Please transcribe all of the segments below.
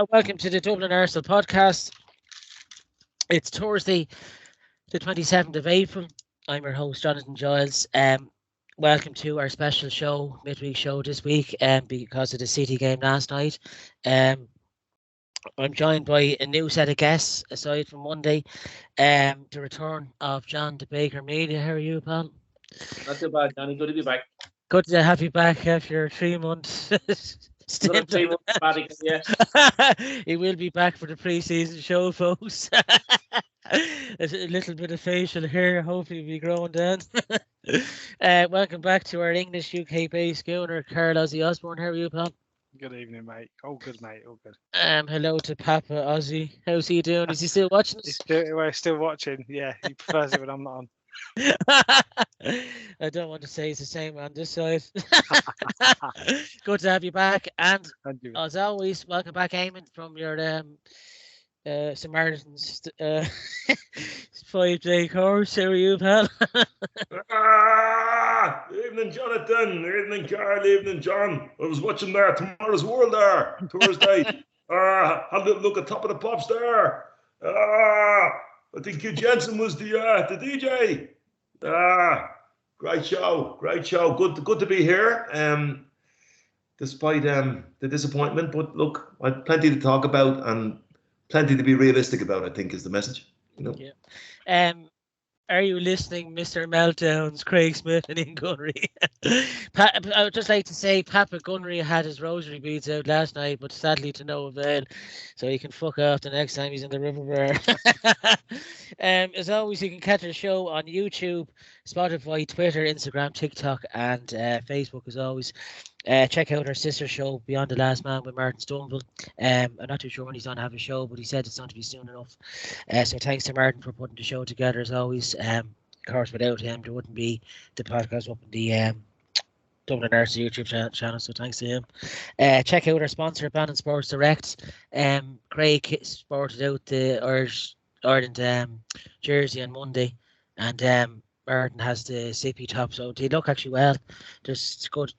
Welcome to the Dublin Arsenal podcast. It's Thursday, the 27th of April. I'm your host, Jonathan Giles. Welcome to our special show, midweek show this week, because of the City game last night. I'm joined by a new set of guests, aside from Monday. The return of John the Baker Media. How are you, pal? Not too bad, Johnny. Good to be back. Good to have you back after your 3 months. Another 3 months back, yeah. He will be back for the pre-season show, folks. A little bit of facial hair, hopefully be growing down. Welcome back to our English UK based GOONER, Carl OZZY Osborne. How are you, pal? Good evening, mate. All good, mate. All good. Hello to Papa OZZY. How's he doing? Is he still watching us? We're still watching. Yeah, he prefers it when I'm not on. I don't want to say it's the same on this side. Good to have you back, and as always, welcome back, Eamonn, from your Samaritans 5-day course. How are you, pal? Evening, Jonathan. Evening, Carl. Evening, John. I was watching there Tomorrow's World there, Thursday. Had a little look at Top of the Pops there. I think Hugh Jensen was the DJ. Great show. Good to be here. Despite the disappointment, but look, I've plenty to talk about and plenty to be realistic about, I think, is the message. Yeah. Are you listening, Mr. Meltdowns, Craig Smith and Ian Gunnery? I would just like to say Papa Gunnery had his rosary beads out last night, but sadly to no avail. So he can fuck off the next time he's in the river bar. As always, you can catch our show on YouTube, Spotify, Twitter, Instagram, TikTok, and Facebook, as always. Check out our sister show, Beyond the Last Man, with Martin Stoneville. I'm not too sure when he's going to have a show, but he said it's going to be soon enough. So thanks to Martin for putting the show together, as always. Of course, without him, there wouldn't be the podcast up in the Dublin Arsenal YouTube channel, so thanks to him. Check out our sponsor, Balon Sports Direct. Craig sported out the Ireland jersey on Monday, and Martin has the zippy top, so they look actually well. There's good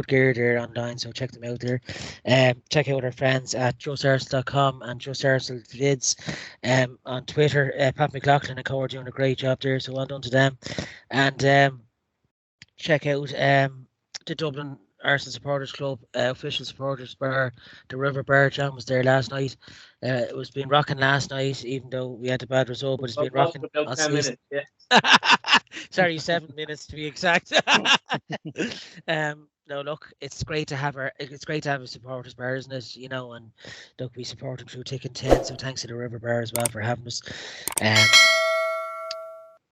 gear there online, so check them out there. Check out our friends at joesarsel.com and joesarsel on Twitter. Pat McLaughlin and Co are doing a great job there, so well done to them. And check out the Dublin Arsenal Supporters Club, official supporters bar, the River Bar. John was there last night. It was been rocking last night, even though we had a bad result, but it's been rocking. About 10 minutes, yeah. Sorry, 7 minutes to be exact. No, look, it's great to have a supporters bar, isn't it? You know, and look, we support them through thick and thin, so thanks to the River Bar as well for having us.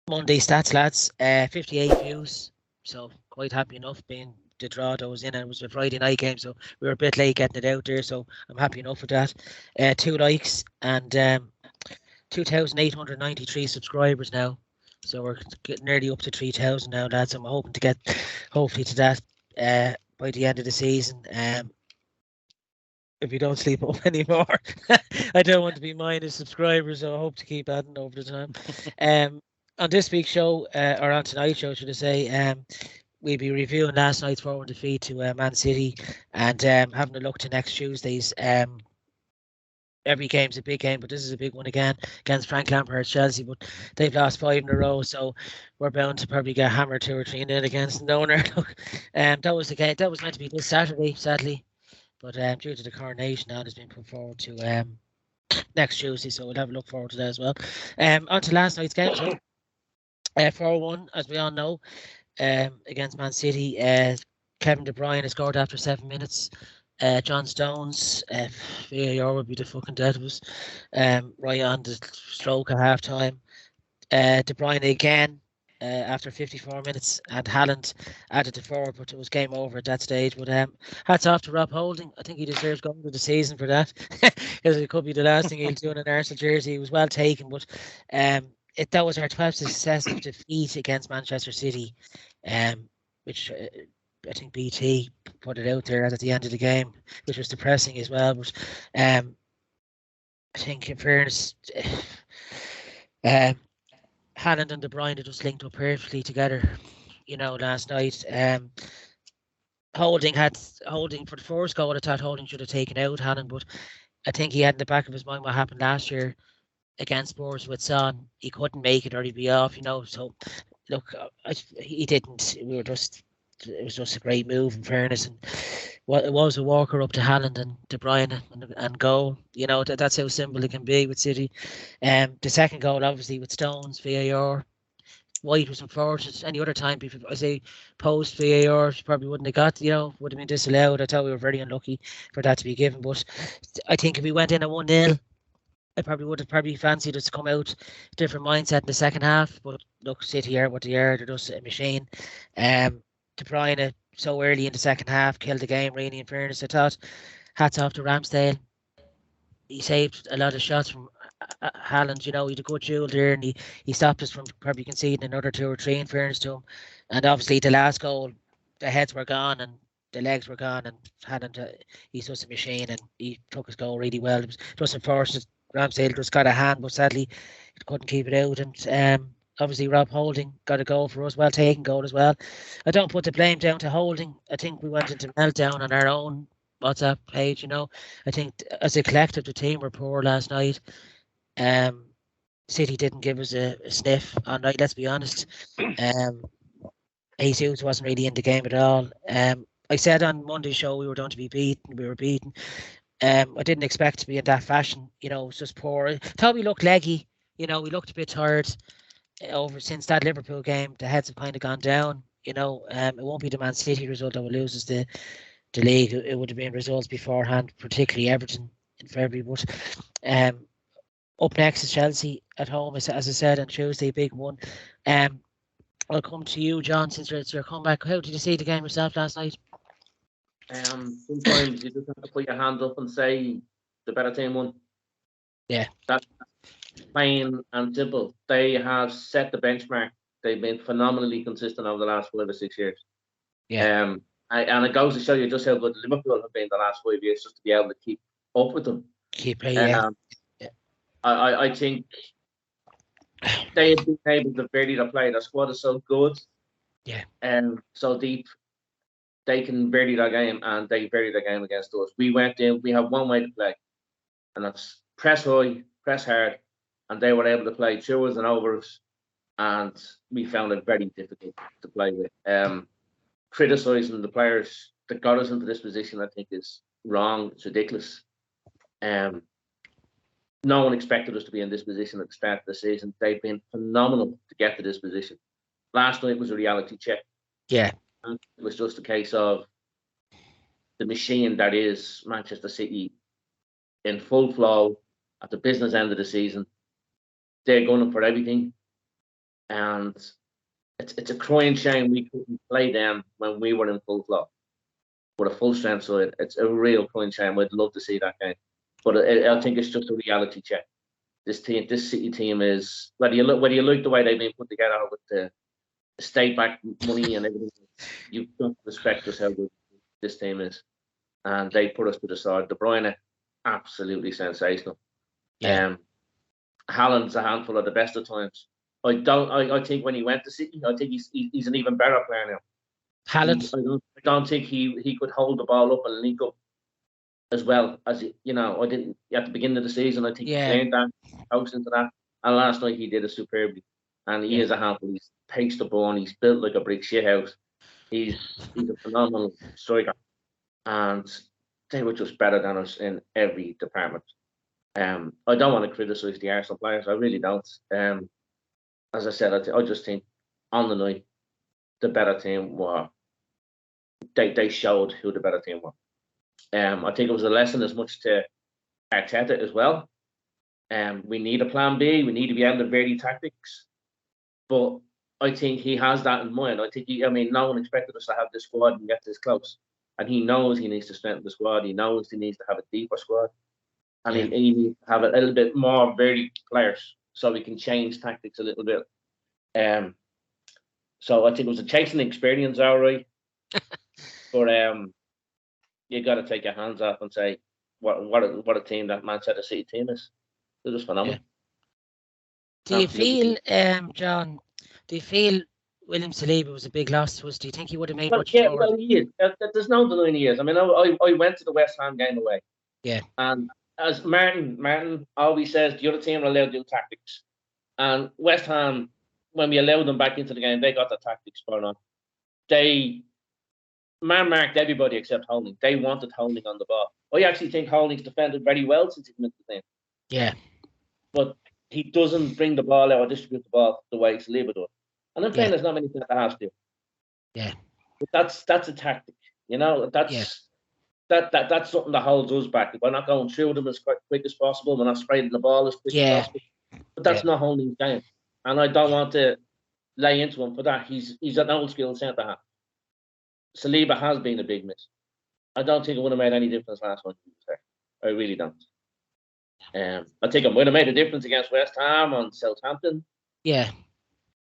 Monday stats, lads, 58 views, so quite happy enough being the draw that was in, and it was a Friday night game, so we were a bit late getting it out there, so I'm happy enough with that. 2 likes and 2,893 subscribers now, so we're getting nearly up to 3,000 now, lads. I'm hoping to get hopefully to that by the end of the season. If we don't sleep up anymore. I don't want to be minus subscribers, so I hope to keep adding over the time. On this week's show, or on tonight's show, should I say, we'll be reviewing last night's 4-1 defeat to Man City, and having a look to next Tuesday's. Every game's a big game, but this is a big one again against Frank Lampard's Chelsea. But they've lost 5 in a row, so we're bound to probably get hammered 2 or 3-0 against the owner. That was the game. That was meant to be this Saturday, sadly, but due to the coronation, that has been put forward to next Tuesday. So we'll have a look forward to that as well. On to last night's game. So 4-1, as we all know. Against Man City, Kevin De Bruyne has scored after 7 minutes. John Stones, VAR would be the fucking death of us. Right on the stroke at half time. De Bruyne again after 54 minutes, and Haaland added to 4, but it was game over at that stage. But hats off to Rob Holding. I think he deserves going to the season for that, because it could be the last thing he'll do in an Arsenal jersey. He was well taken, but that was our 12th successive defeat against Manchester City, which I think BT put it out there at the end of the game, which was depressing as well. But I think, in fairness, Haaland and De Bruyne just linked up perfectly together, you know, last night. Holding for the first goal. I thought Holding should have taken out Hannon, but I think he had in the back of his mind what happened last year against Spurs with Son. He couldn't make it or he'd be off, So look, he didn't. It was just a great move in fairness, and it was a walker up to Haaland and De Bruyne and goal. That's how simple it can be with City. The second goal, obviously, with Stones, VAR. White was unfortunate. Any other time, I say post VAR, she probably wouldn't have got, would have been disallowed. I thought we were very unlucky for that to be given. But I think if we went in at 1-0, I probably would have fancied us to come out different mindset in the second half. But look, City are what they are. They're just a machine. De Bruyne so early in the second half killed the game, really, in fairness. I thought, hats off to Ramsdale. He saved a lot of shots from Haaland. He had a good duel there, and he stopped us from probably conceding another 2 or 3, in fairness to him. And obviously the last goal, the heads were gone and the legs were gone, and Haaland, he's just a machine, and he took his goal really well. It was just unfortunate Ramsdale just got a hand, but sadly he couldn't keep it out. And obviously Rob Holding got a goal for us, well taken goal as well. I don't put the blame down to Holding. I think we went into meltdown on our own WhatsApp page. I think as a collective the team were poor last night. City didn't give us a sniff on night, let's be honest. Jesus wasn't really in the game at all. I said on Monday's show we were going to be beaten. We were beaten. I didn't expect to be in that fashion. It was just poor. I thought we looked leggy. We looked a bit tired over since that Liverpool game. The heads have kind of gone down. It won't be the Man City result that will lose us the league. It would have been results beforehand, particularly Everton in February. But up next is Chelsea at home, as I said, on Tuesday, big one. I'll come to you, John, since it's your comeback. How did you see the game yourself last night? Sometimes you just have to put your hand up and say the better team won. Yeah. That's plain and simple. They have set the benchmark. They've been phenomenally consistent over the last 5 or 6 years. Yeah. And it goes to show you just how good Liverpool have been the last 5 years, just to be able to keep up with them. I think they have been able to vary the play. Their squad is so good, and so deep. They can vary their game, and they vary their game against us. We went in. We have one way to play, and that's press high, press hard, and they were able to play through us and over us, and we found it very difficult to play with. Criticising the players that got us into this position, I think, is wrong. It's ridiculous. No one expected us to be in this position at the start of the season. They've been phenomenal to get to this position. Last night was a reality check. Yeah. And it was just a case of the machine that is Manchester City in full flow at the business end of the season. They're going for everything. And it's a crying shame we couldn't play them when we were in full flow with a full strength side. It's a real crying shame. I'd love to see that game. But I think it's just a reality check. This City team is, whether you like the way they've been put together with the state back money and everything, you've got to respect just how good this team is. And they put us to the side. De Bruyne, absolutely sensational. Haaland's a handful at the best of times. I think when he went to City, I think he's an even better player now. Haaland. I don't think he could hold the ball up and link up as well as I didn't at the beginning of the season. I think he learned that, house into that, and last night he did it superbly. And he is a handful. He's paced the ball. He's built like a brick shithouse. He's a phenomenal striker, and they were just better than us in every department. I don't want to criticise the Arsenal players. I really don't. As I said, I just think on the night the better team were. They showed who the better team were. I think it was a lesson as much to Arteta as well. We need a plan B. We need to be able to vary tactics. But I think he has that in mind. No one expected us to have this squad and get this close. And he knows he needs to strengthen the squad. He knows he needs to have a deeper squad. And he needs to have a little bit more varied players so we can change tactics a little bit. So I think it was a chasing experience, all right. But you got to take your hands off and say what a team that Manchester City team is. They're just phenomenal. Do you feel, John? Do you feel William Saliba was a big loss to us. Do you think he would have made Well, much yeah, forward? well, he is. There's no denying he is. I mean, I went to the West Ham game away. Yeah. And as Martin always says, the other team are allowed to do tactics. And West Ham, when we allowed them back into the game, they got the tactics spot on. They marked everybody except Holding. They wanted Holding on the ball. I actually think Holding's defended very well since he came into the team. Yeah. But he doesn't bring the ball out or distribute the ball the way Saliba does. And I'm saying there's not many things that has to. Yeah. But that's a tactic. That's something that holds us back. We're not going through them as quick as possible. We're not spraying the ball as quick as possible. But that's not Holding's game. And I don't want to lay into him for that. He's an old school centre half. Saliba has been a big miss. I don't think it would have made any difference last night. I really don't. I think it would have made a difference against West Ham and Southampton. Yeah.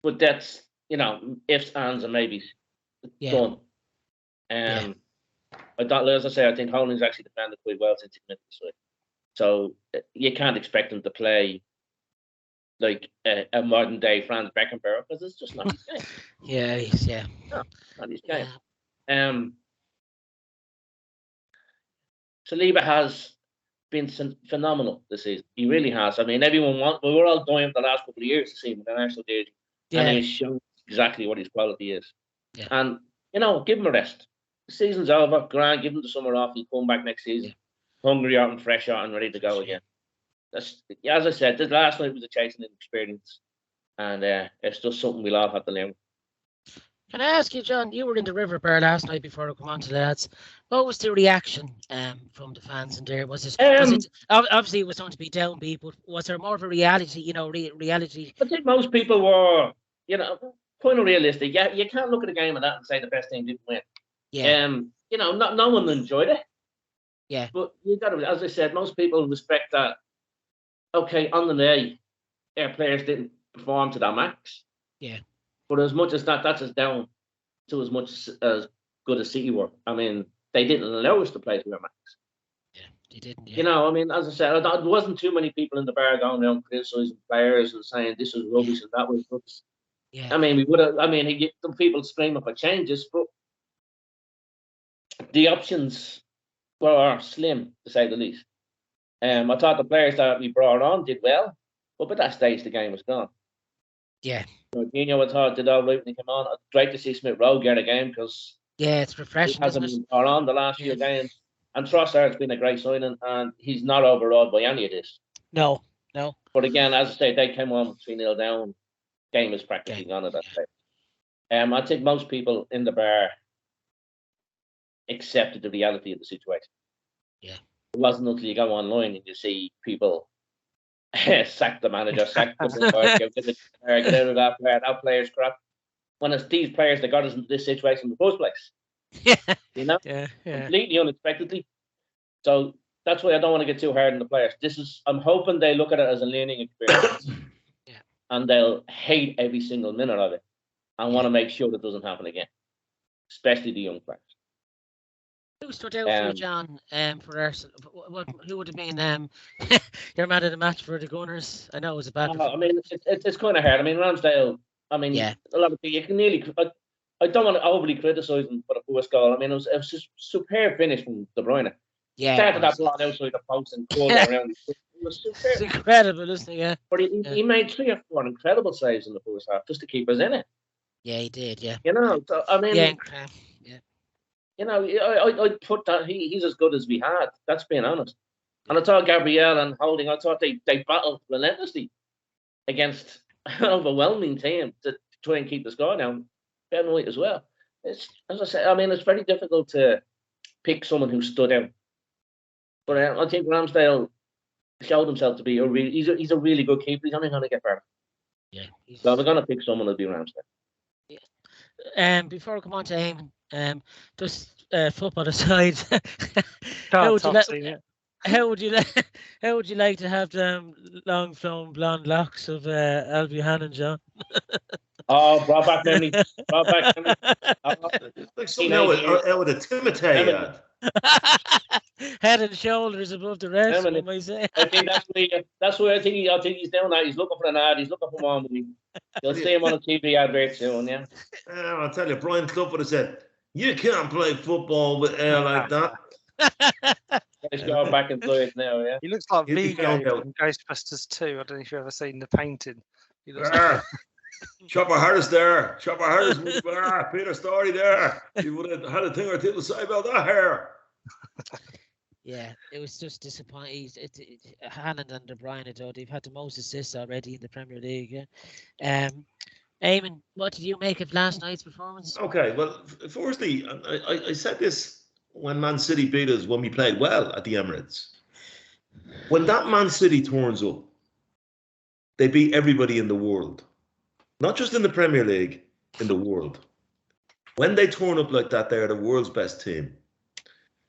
But that's, ifs, ands, and maybes. Done. I thought, as I say, I think Holding's actually defended quite well since he came into the side. So you can't expect him to play like a modern day Franz Beckenbauer because it's just not his game. No, not his game. Saliba has been phenomenal this season. He really has. I mean, we were all dying for the last couple of years to see him with the national team, and he's shown exactly what his quality is. Yeah. And give him a rest. The season's over. Grand, give him the summer off. He'll come back next season, hungry out and fresh out and ready to go again. As I said, this last night was a chasing experience, and it's just something we'll all have to learn. Can I ask you, John? You were in the River Bar last night before I come on to the lads. What was the reaction from the fans in there? Was it obviously it was going to be downbeat, but was there more of a reality? Reality. I think most people were, kind of realistic. Yeah, you can't look at a game of that and say the best team didn't win. Yeah. No one enjoyed it. Yeah. But you got to, as I said, most people respect that. Okay, on the day, our players didn't perform to their max. Yeah. But as much as that's as down to as much as good as City were. I mean, they didn't allow us to play to their max. Yeah, they didn't. Yeah. I mean, as I said, there wasn't too many people in the bar going around criticizing players and saying this was rubbish and that was rubbish. Yeah. I mean, we would have. I mean, he get some people screaming for changes, but the options were slim, to say the least. I thought the players that we brought on did well, but by that stage, the game was gone. Yeah. Dino, I thought did all right when he came on. It's great to see Smith Rowe get a game because it's refreshing. He hasn't been brought on the last few games, and Trossard's been a great signing, and he's not overawed by any of this. No. But again, as I say, they came on 3-0 down. Game is practically gone at that stage. I think most people in the bar accepted the reality of the situation. Yeah. It wasn't until you go online and you see people sack the manager, sack the board, get out of that player's crap. When it's these players that got us into this situation in the first place. Yeah. Yeah. Completely unexpectedly. So that's why I don't want to get too hard on the players. I'm hoping they look at it as a learning experience. And they'll hate every single minute of it and want to make sure that doesn't happen again. Especially the young players. Who stood out for you, John, for Arsenal? Who would have been your man of the match for the Gunners? I know it was a bad. I mean, it's kind of hard. I mean, Ramsdale. I mean, a lot of people. You can nearly. I don't want to overly criticise him for the first goal. I mean, it was just superb finish from De Bruyne. Yeah, started that ball outside the post and curled around. It was superb. It's incredible, isn't it? Yeah. But he made 3 or 4 incredible saves in the first half just to keep us in it. Yeah, he did. Yeah. So, I mean. Yeah. I put that he's as good as we had. That's being honest. And I thought Gabriel and Holding, I thought they battled relentlessly against an overwhelming team to try and keep the score down. Ben White as well. It's, as I said, I mean, it's very difficult to pick someone who stood out. But I think Ramsdale showed himself to be he's a really good keeper. He's only going to get better. Yeah. So we're going to pick someone who'll be Ramsdale. Yeah. Before we come on to Eamonn, just football aside, how would you like to have them long flowing blonde locks of Albie Hannon, John? Brought back memory. Like something out with a Timothy. Head and shoulders above the rest. What am I saying? I think that's where I think he's doing that. He's looking for an ad. He's looking for one. You'll see him on a TV advert soon. Yeah. I'll tell you, Brian Clough would have said, "You can't play football with hair like that." He's going back inside now. Yeah. He looks like He Vigo found out. from Ghostbusters 2. I don't know if you've ever seen the painting. He looks There. Chopper Harris there. Chopper Harris was there. Peter Story there. He would have had a thing or two to say about that hair. Yeah, it was just disappointing. Haaland and De Bruyne, I thought they've had the most assists already in the Premier League. Yeah. Eamon, what did you make of last night's performance? Okay, well, firstly, I said this when Man City beat us when we played well at the Emirates. When that Man City turns up, they beat everybody in the world. Not just in the Premier League, in the world. When they turn up like that, they're the world's best team.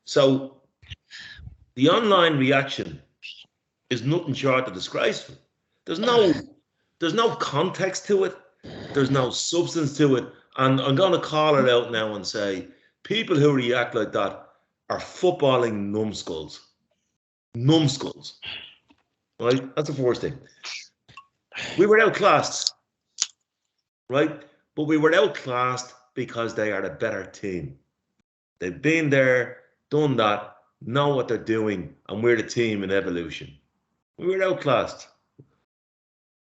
So the online reaction is nothing short of disgraceful. There's no context to it. There's no substance to it. And I'm going to call it out now and say, people who react like that are footballing numbskulls. Numbskulls. Right? That's the first thing. We were outclassed. Right? But we were outclassed because they are the better team. They've been there, done that, know what they're doing, and we're the team in evolution. We were outclassed.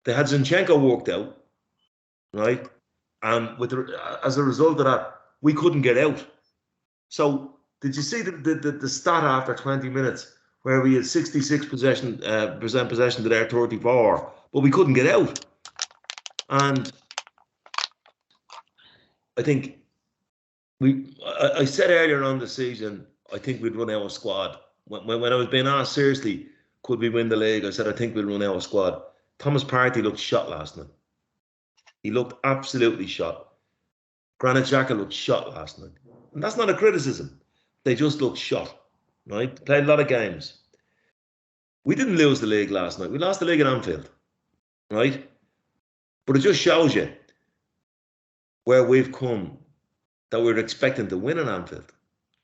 They had Zinchenko worked out, right? And as a result of that, we couldn't get out. So did you see the stat after 20 minutes where we had 66% possession to their 34, but we couldn't get out? And I think I said earlier on the season, I think we'd run out of squad. When I was being asked seriously, could we win the league? I said, I think we'll run out of squad. Thomas Partey looked shot last night. He looked absolutely shot. Granit Xhaka looked shot last night. And that's not a criticism. They just looked shot, right? Played a lot of games. We didn't lose the league last night. We lost the league at Anfield, right? But it just shows you where we've come, that we were expecting to win at Anfield.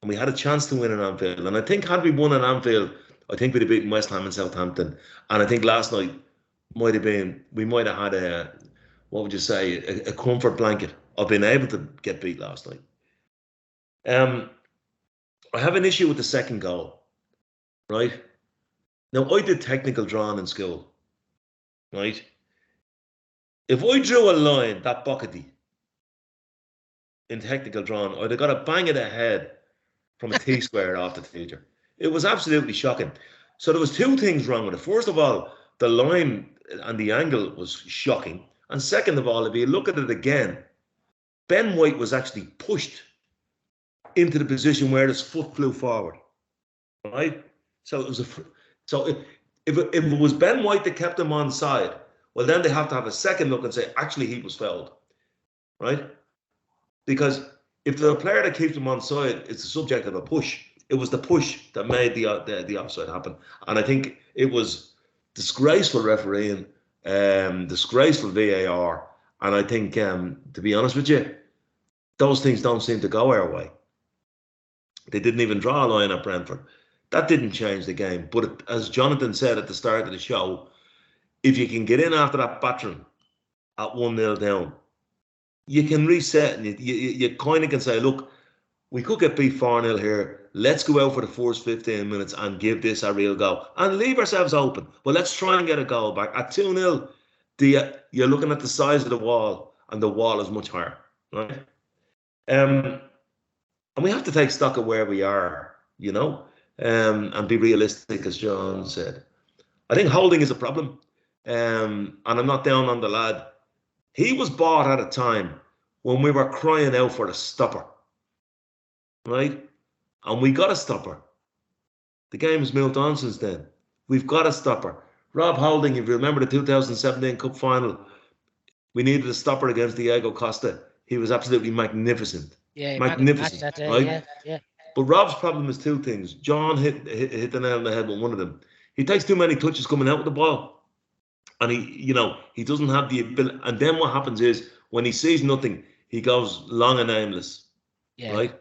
And we had a chance to win at Anfield. And I think had we won at Anfield, I think we'd have beaten West Ham and Southampton. And I think last night we might have had a comfort blanket of being able to get beat last night. I have an issue with the second goal, right? Now, I did technical drawing in school, right? If I drew a line that buckety in technical drawing, I'd have got a bang of the head from a T-square off the teacher. It was absolutely shocking. So there was two things wrong with it. First of all, the line and the angle was shocking. And second of all, if you look at it again, Ben White was actually pushed into the position where his foot flew forward, right? So it was if it was Ben White that kept him on side, well, then they have to have a second look and say, actually, he was fouled, right? Because if the player that keeps him on side is the subject of a push, it was the push that made the offside happen. And I think it was disgraceful refereeing, disgraceful VAR. And I think, to be honest with you, those things don't seem to go our way. They didn't even draw a line at Brentford. That didn't change the game. But as Jonathan said at the start of the show, if you can get in after that battering at 1-0 down, you can reset and you kind of can say, look, we could get beat 4-0 here. Let's go out for the first 15 minutes and give this a real go and leave ourselves open. But let's try and get a goal back. At 2-0, you're looking at the size of the wall, and the wall is much higher, right? And we have to take stock of where we are, you know, and be realistic, as John said. I think holding is a problem, and I'm not down on the lad. He was bought at a time when we were crying out for a stopper, right? And we got a stopper. The game has moved on since then. We've got a stopper. Rob Holding, if you remember the 2017 Cup final, we needed a stopper against Diego Costa. He was absolutely magnificent. Yeah, magnificent, that day, right? Yeah. But Rob's problem is two things. John hit the nail on the head with one of them. He takes too many touches coming out with the ball. And he doesn't have the ability. And then what happens is when he sees nothing, he goes long and aimless, right?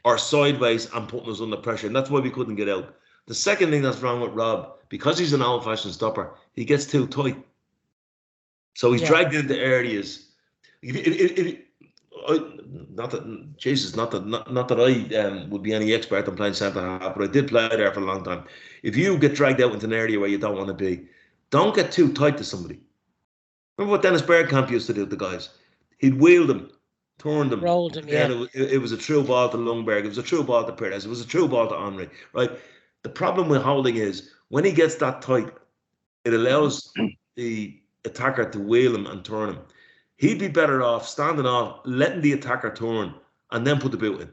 or sideways and putting us under pressure. And that's why we couldn't get out. The second thing that's wrong with Rob, because he's an old-fashioned stopper, he gets too tight. So he's dragged into areas. Not that I would be any expert on playing centre half, but I did play there for a long time. If you get dragged out into an area where you don't want to be, don't get too tight to somebody. Remember what Dennis Bergkamp used to do to guys? He'd wheel them, turn them, rolled them. Yeah, it was a true ball to Lundberg. It was a true ball to Perez. It was a true ball to Henry. Right. The problem with Holding is when he gets that tight, it allows the attacker to wheel him and turn him. He'd be better off standing off, letting the attacker turn, and then put the boot in.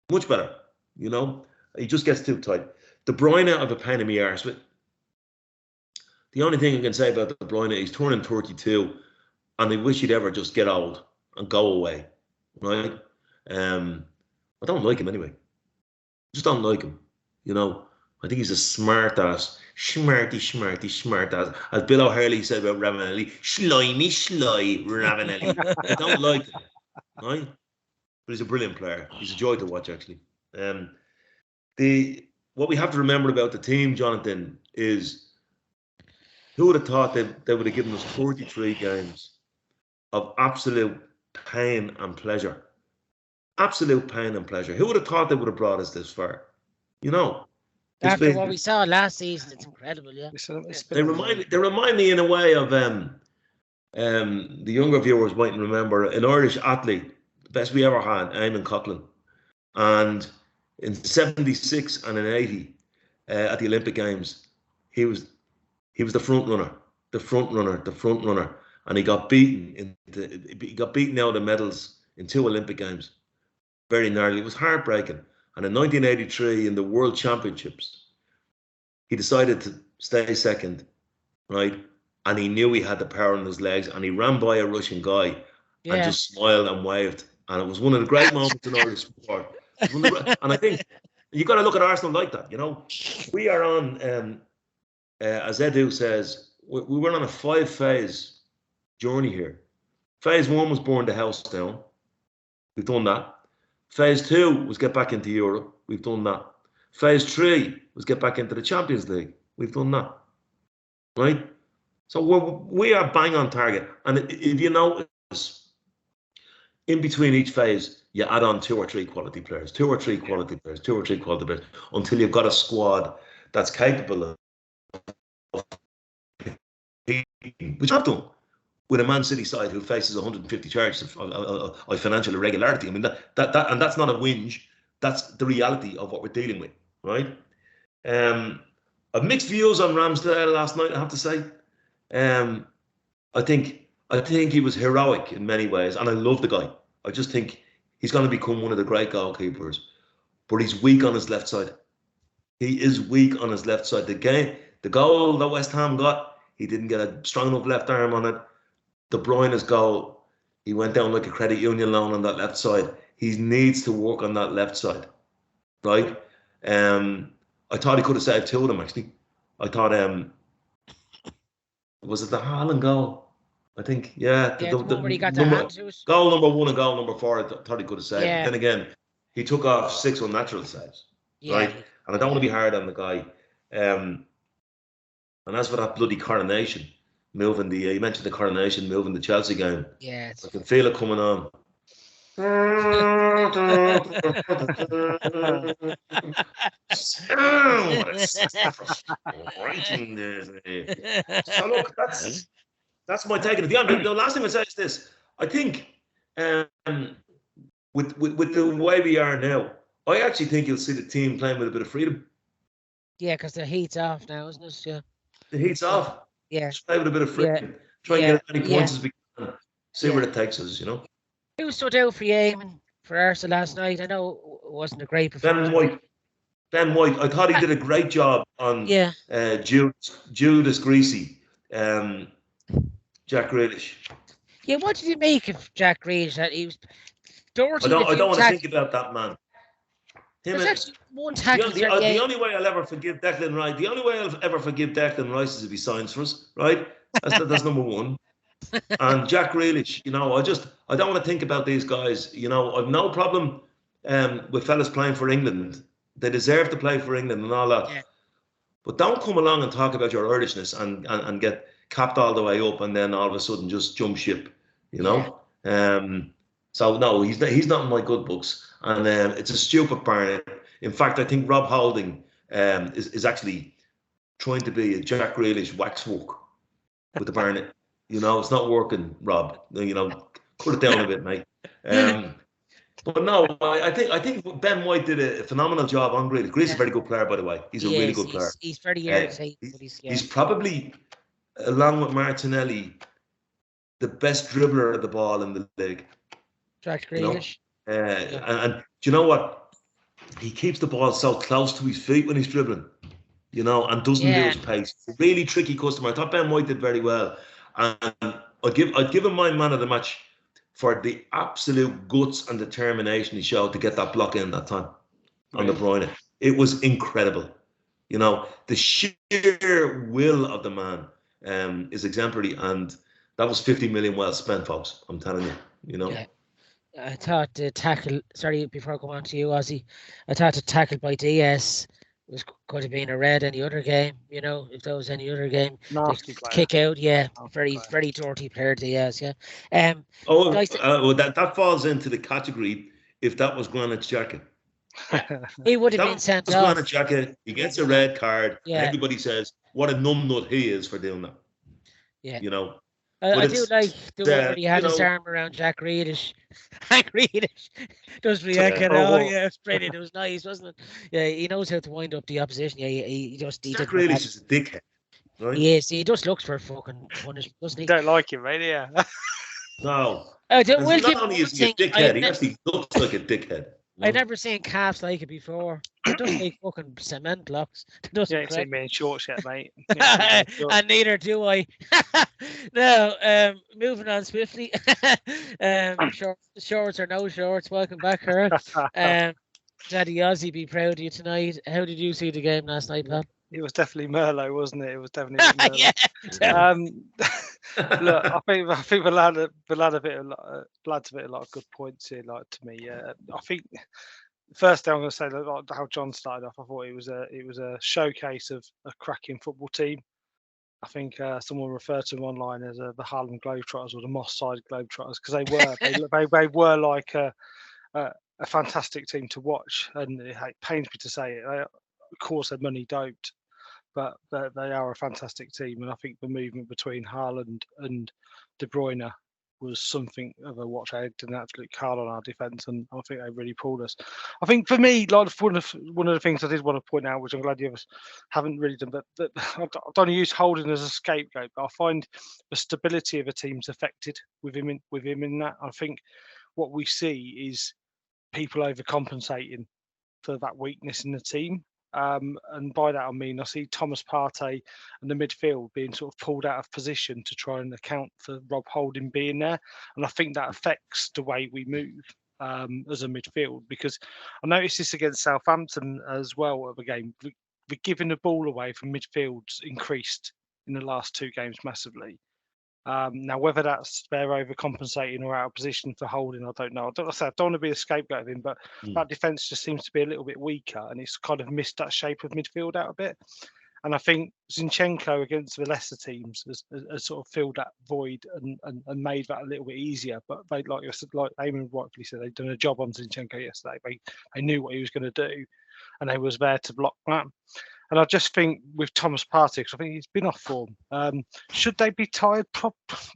Much better, you know. He just gets too tight. De Bruyne, I've a pain in my arse with. The only thing I can say about De Bruyne, he's turning 32, and I wish he'd ever just get old and go away, right? I don't like him anyway. Just don't like him, you know. I think he's a smart ass. Smarty ass. As Bill O'Hurley said about Ravanelli, slimy Ravanelli. I don't like him, right? But he's a brilliant player. He's a joy to watch, actually. What we have to remember about the team, Jonathan, is who would have thought they would have given us 43 games of absolute pain and pleasure? Absolute pain and pleasure. Who would have thought they would have brought us this far? You know. After what we saw last season, it's incredible, yeah. They remind me in a way of the younger viewers mightn't remember an Irish athlete, the best we ever had, Eamonn Coughlin. And in 76 and in 80 at the Olympic Games, he was the front runner, and he got beaten out of the medals in 2 Olympic Games. Very narrowly. It was heartbreaking. And in 1983, in the World Championships, he decided to stay second, right? And he knew he had the power in his legs, and he ran by a Russian guy and just smiled and waved. And it was one of the great moments in Irish sport. And I think you got to look at Arsenal like that, you know. We are on, as Edu says, we were on a 5-phase journey here. Phase 1 was burn the house down. We've done that. Phase 2 was get back into Europe. We've done that. Phase 3 was get back into the Champions League. We've done that. Right? So we are bang on target. And if you notice, in between each phase, you add on 2 or 3 quality players, 2 or 3 quality players, 2 or 3 quality players, until you've got a squad that's capable of which I've done with a Man City side who faces 150 charges of financial irregularity. I mean, and that's not a whinge. That's the reality of what we're dealing with, right? I've mixed views on Ramsdale last night, I have to say. I think he was heroic in many ways, and I love the guy. I just think he's going to become one of the great goalkeepers, but he's weak on his left side. He is weak on his left side. The goal that West Ham got, he didn't get a strong enough left arm on it. De Bruyne's goal, he went down like a credit union loan on that left side. He needs to work on that left side, right? I thought he could have saved 2 of them, actually. I thought, was it the Haaland goal? I think, yeah. The one where he got the hand to it. Goal number 1 and goal number 4, I thought he could have saved. Yeah. Then again, he took off 6 unnatural saves, right? And I don't want to be hard on the guy. And as for that bloody coronation, moving you mentioned the coronation, moving the Chelsea game. Yeah. I can feel it coming on. So look, that's my take on it. The last thing I say is this. I think with the way we are now, I actually think you'll see the team playing with a bit of freedom. Yeah, because the heat's off now, isn't it? Yeah. The heat's off. Yeah. Just play with a bit of freedom. Try and get as many points as we can. See where it takes us, you know. Who stood out for you, Eamonn, for Arsenal last night? I know it wasn't a great performance. Ben White. I thought he did a great job on Judas Greasy, Jack Grealish. Yeah, what did you make of Jack Grealish? That he was dirty. I don't want to think about that man. There's actually one tackle. The only way I'll ever forgive Declan Rice. The only way I'll ever forgive Declan Rice is if he signs for us, right? That's number 1. And Jack Grealish, you know, I don't want to think about these guys. You know, I've no problem with fellas playing for England. They deserve to play for England and all that. Yeah. But don't come along and talk about your Irishness and get capped all the way up and then all of a sudden just jump ship, you know? So no, he's not in my good books. And it's a stupid barn. In fact, I think Rob Holding is actually trying to be a Jack Grealish waxwork with the Barnet. You know, it's not working, Rob. You know, cut it down a bit, mate. But no, I think Ben White did a phenomenal job on Grealish. Grealish is a very good player, by the way. He's a really good player. He's very irritating, but he's probably, along with Martinelli, the best dribbler of the ball in the league. Jack Grealish. And do you know what? He keeps the ball so close to his feet when he's dribbling, you know, and doesn't lose pace. Really tricky customer. I thought Ben White did very well. And I'd give him my man of the match for the absolute guts and determination he showed to get that block in that time on De Bruyne. It was incredible. You know, the sheer will of the man is exemplary, and that was 50 million well spent, folks. I'm telling you, you know. Yeah. I thought the tackle, sorry, before I go on to you, Ozzy, I thought the tackle by DS could have been a red any other game, you know, if there was any other game. Kick out, very dirty player, DS, yeah. That falls into the category if that was Granit Xhaka. He would have been sent off. Granit Xhaka, he gets a red card, and everybody says, what a numbnut he is for doing that. Yeah. You know. I do like the one where he had his arm around Jack Grealish. Grealish does react. It's brilliant. It was nice, wasn't it? Yeah, he knows how to wind up the opposition. Yeah, Jack Grealish is a dickhead. Right? Yes, he just looks for fucking punishment, doesn't he? You don't like him, right? Yeah. No. Not only is he a dickhead, he actually looks like a dickhead. I've never seen calves like it before. It doesn't make fucking cement blocks. You ain't seen me in shorts yet, mate. And neither do I. Now, moving on swiftly. Shorts or no shorts, welcome back, Kurt. Daddy Ozzy, be proud of you tonight. How did you see the game last night, pal? It was definitely Merlot, wasn't it? It was definitely Merlot. Look, I think the lad a lot of good points here. Like, to me, I think first thing I'm going to say, like, how John started off, I thought it was a showcase of a cracking football team. I think someone referred to them online as the Harlem Globetrotters or the Moss Side Globetrotters, because they were like a fantastic team to watch, and it pains me to say it. Of course, their money don't, but they are a fantastic team, and I think the movement between Haaland and De Bruyne was something of a watch. I did an absolute card on our defence, and I think they really pulled us. I think for me, like one of the things I did want to point out, which I'm glad you haven't really done, but that I don't use Holding as a scapegoat, but I find the stability of a team's affected with him in that. I think what we see is people overcompensating for that weakness in the team. And by that I mean I see Thomas Partey and the midfield being sort of pulled out of position to try and account for Rob Holding being there, and I think that affects the way we move as a midfield, because I noticed this against Southampton as well of a game. The giving the ball away from midfield's increased in the last two games massively. Now, whether that's they're overcompensating or out of position for Holding, I don't know. I don't want to be a scapegoat of him, but that defence just seems to be a little bit weaker, and it's kind of missed that shape of midfield out a bit. And I think Zinchenko against the lesser teams has sort of filled that void and made that a little bit easier. But they, like Eamonn rightfully said, they've done a job on Zinchenko yesterday. They knew what he was going to do, and they was there to block that. And I just think with Thomas Partey, because I think he's been off form, should they be tired with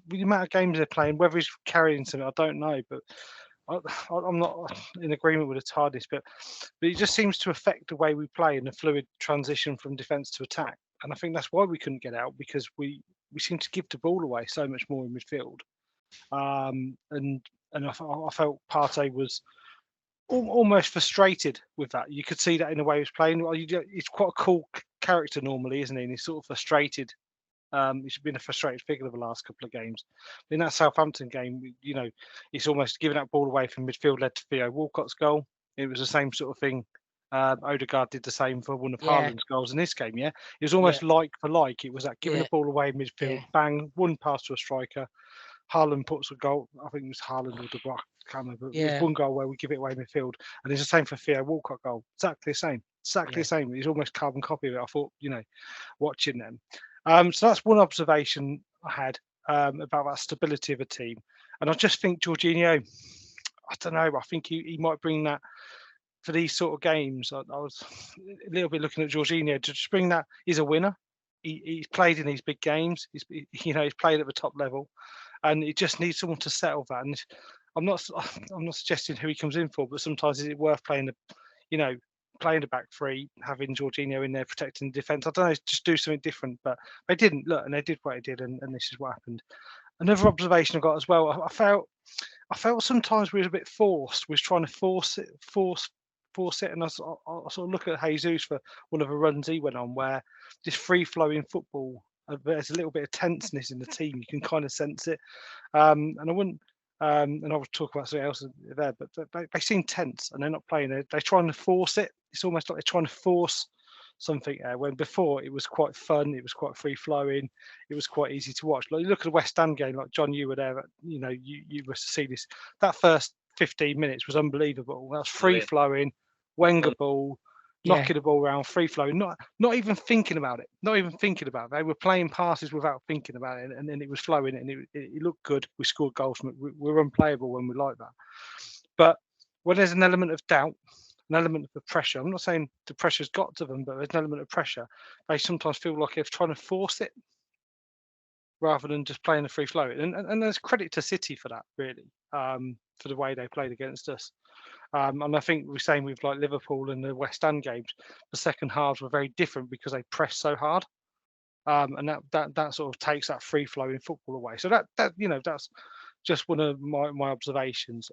the amount of games they're playing? Whether he's carrying something, I don't know. But I'm not in agreement with the tiredness. But it just seems to affect the way we play and the fluid transition from defence to attack. And I think that's why we couldn't get out, because we seem to give the ball away so much more in midfield. And I felt Partey was almost frustrated with that. You could see that in the way he was playing. He's quite a cool character normally, isn't he? And he's sort of frustrated. He's been a frustrated figure the last couple of games. But in that Southampton game, you know, he's almost giving that ball away from midfield, led to Theo Walcott's goal. It was the same sort of thing. Odegaard did the same for one of Haaland's goals in this game. Yeah, it was almost like for like. It was that giving the ball away in midfield, bang, one pass to a striker. Haaland puts a goal. I think it was Haaland or De Bruyne. I can't remember. Yeah. There's one goal where we give it away in midfield, and it's the same for Theo Walcott goal. Exactly the same. Exactly the same. He's almost carbon copy of it. I thought, watching them. So that's one observation I had about that stability of a team, and I just think Jorginho. I don't know. I think he might bring that for these sort of games. I was a little bit looking at Jorginho to just bring that. He's a winner. He's played in these big games. He's played at the top level, and it just needs someone to settle that. And I'm not suggesting who he comes in for, but sometimes is it worth playing the back three, having Jorginho in there protecting the defence? I don't know, just do something different. But they didn't look, and they did what they did, and this is what happened. Another observation I got as well. I felt sometimes we were a bit forced. We was trying to force it, and I sort of look at Jesus for one of the runs he went on, where this free-flowing football, there's a little bit of tenseness in the team. You can kind of sense it, and I wouldn't. And I will talk about something else there, but they seem tense and they're not playing. They're trying to force it. It's almost like they're trying to force something when before it was quite fun, it was quite free flowing, it was quite easy to watch. Like you look at the West Ham game, like John, you were there, you were to see this. That first 15 minutes was unbelievable. That was free flowing, Wenger ball, knocking the ball around, free flowing, not even thinking about it. They were playing passes without thinking about it, and then it was flowing, and it looked good. We scored goals. We're unplayable when we like that. But when there's an element of doubt, an element of pressure, I'm not saying the pressure's got to them, but there's an element of pressure. They sometimes feel like they're trying to force it rather than just playing the free flow. And there's credit to City for that, really, for the way they played against us. And I think we're saying with like Liverpool and the West Ham games, the second halves were very different because they pressed so hard, and that sort of takes that free flow in football away. So that's just one of my observations.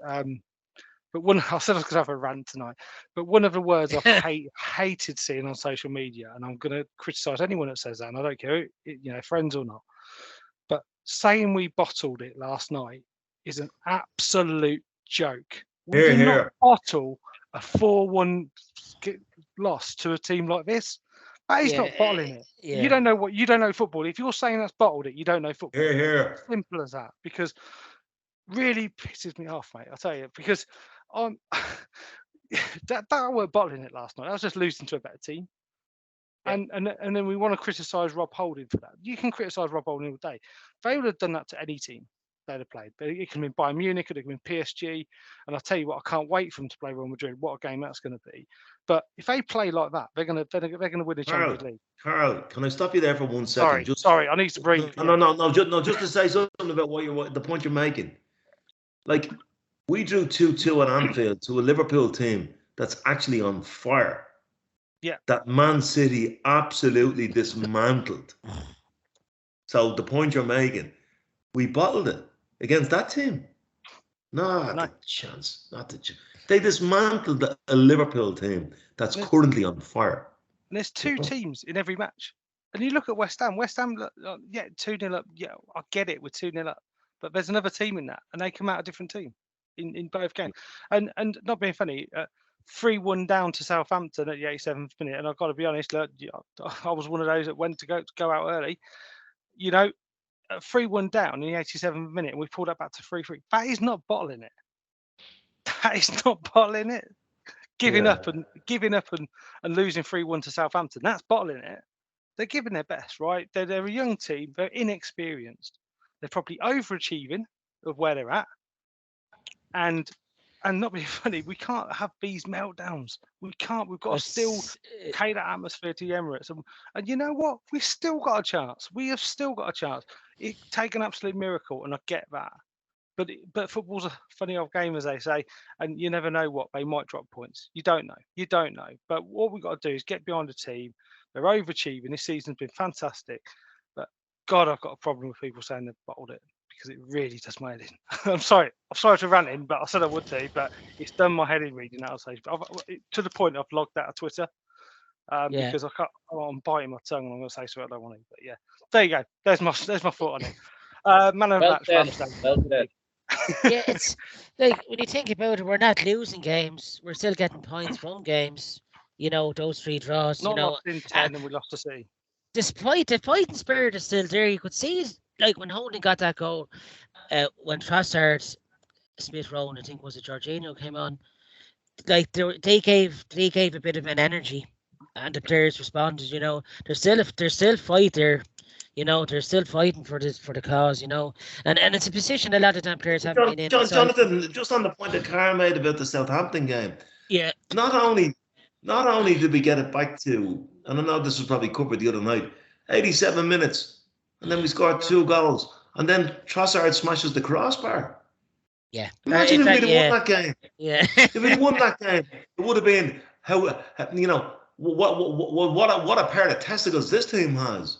But I said I was going to have a rant tonight. But one of the words I've hated seeing on social media, and I'm going to criticise anyone that says that, and I don't care, friends or not. But saying we bottled it last night is an absolute joke. We did not bottle a 4-1 loss to a team like this. That is not bottling it. Yeah. You don't know football. If you're saying that's bottled it, you don't know football. Simple as that. Because really pisses me off, mate. I'll tell you. Because that weren't bottling it last night. I was just losing to a better team. Yeah. And then we want to criticise Rob Holding for that. You can criticise Rob Holding all day. They would have done that to any team they'd have played. But it can be Bayern Munich, it can be PSG. And I'll tell you what, I can't wait for them to play Real Madrid. What a game that's going to be. But if they play like that, they're going to win the Champions League. Carl, can I stop you there for 1 second? Sorry, I need to breathe. No, just to say something about the point you're making. Like, we drew 2-2 at Anfield to a Liverpool team that's actually on fire. Yeah. That Man City absolutely dismantled. So the point you're making, we bottled it against that team. Not a chance. They dismantled a Liverpool team that's currently on fire. And there's two teams in every match. And you look at West Ham. West Ham, 2-0 up. Yeah, I get it. We're 2-0 up. But there's another team in that. And they come out a different team in both games. And not being funny, 3-1 down to Southampton at the 87th minute. And I've got to be honest, I was one of those that went to go out early. 3-1 down in the 87th minute, and we pulled that back to 3-3. That is not bottling it. That is not bottling it. Giving up and losing 3-1 to Southampton, that's bottling it. They're giving their best, right? They're a young team. They're inexperienced. They're probably overachieving of where they're at. And not being funny, we can't have these meltdowns. We can't. We've got to still pay that atmosphere to the Emirates. And you know what? We've still got a chance. We have still got a chance. It take an absolute miracle, and I get that. But football's a funny old game, as they say, and you never know what they might drop points. You don't know. But what we've got to do is get behind the team. They're overachieving. This season's been fantastic. But God, I've got a problem with people saying they've bottled it, because it really does my head in. I'm sorry to rant in, but I said I would do. But it's done my head in reading that. I'll say, to the point I've logged out of Twitter because I'm biting my tongue and I'm going to say something I don't want to. But yeah, there you go. There's my thought on it. Man of the match. Yeah, it's like when you think about it, we're not losing games. We're still getting points from games. Those 3 draws. Not lost in 10, and we lost to City. Despite the fighting spirit is still there, you could see like when Holding got that goal, when Trossard, Smith Rowe, and I think was it Jorginho came on, like they gave a bit of an energy, and the players responded. You know, there's still fight there. You know, they're still fighting for the cause. You know, and it's a position a lot of them players haven't been in. Jonathan, just on the point that Carr made about the Southampton game. Yeah. Not only did we get it back to, and I know this was probably covered the other night, 87 minutes, and then we scored 2 goals, and then Trossard smashes the crossbar. Yeah. Imagine if we'd won that game. Yeah. If we'd won that game, it would have been what a pair of testicles this team has.